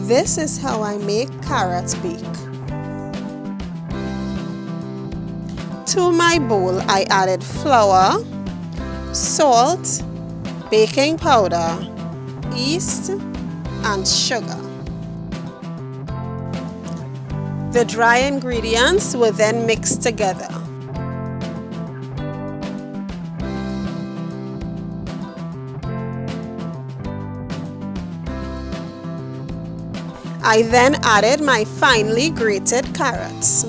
This is how I make carrot bake. To my bowl, I added flour, salt, baking powder, yeast, and sugar. The dry ingredients were then mixed together. I then added my finely grated carrots.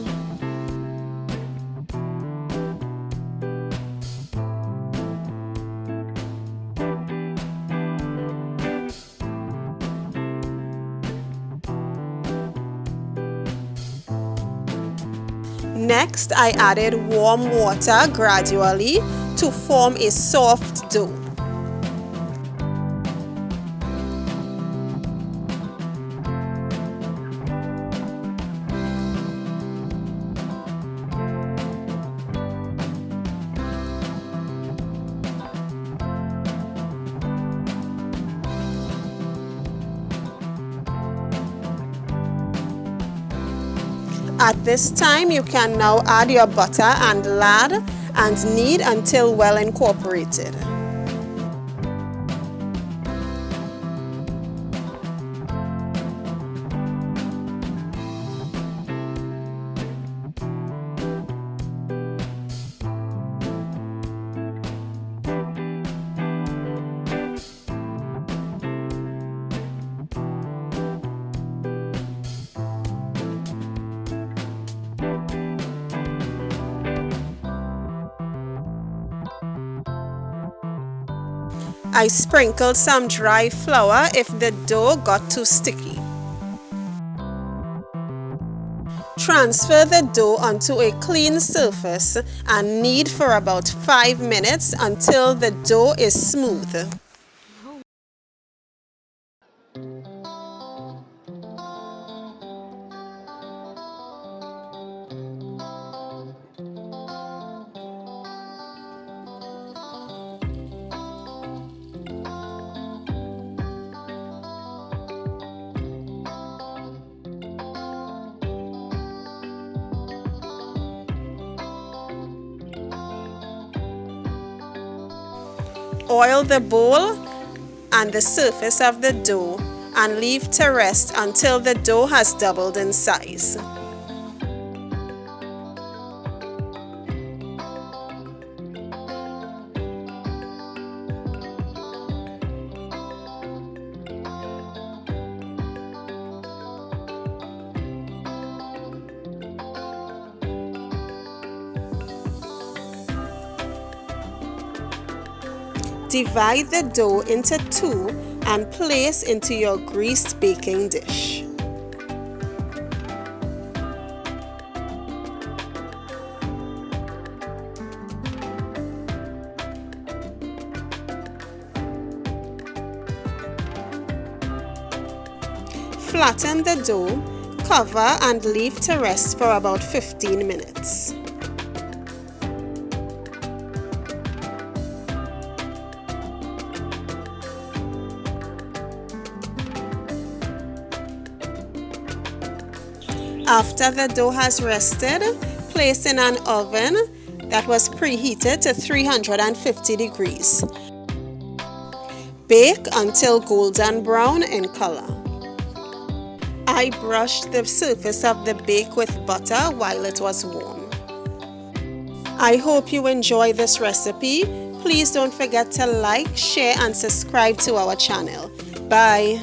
Next, I added warm water gradually to form a soft dough. At this time, you can now add your butter and lard and knead until well incorporated. I sprinkled some dry flour if the dough got too sticky. Transfer the dough onto a clean surface and knead for about 5 minutes until the dough is smooth. Oil the bowl and the surface of the dough and leave to rest until the dough has doubled in size. Divide the dough into 2 and place into your greased baking dish. Flatten the dough, cover and leave to rest for about 15 minutes. After the dough has rested, place in an oven that was preheated to 350 degrees. Bake until golden brown in color. I brushed the surface of the bake with butter while it was warm. I hope you enjoy this recipe. Please don't forget to like, share and subscribe to our channel. Bye.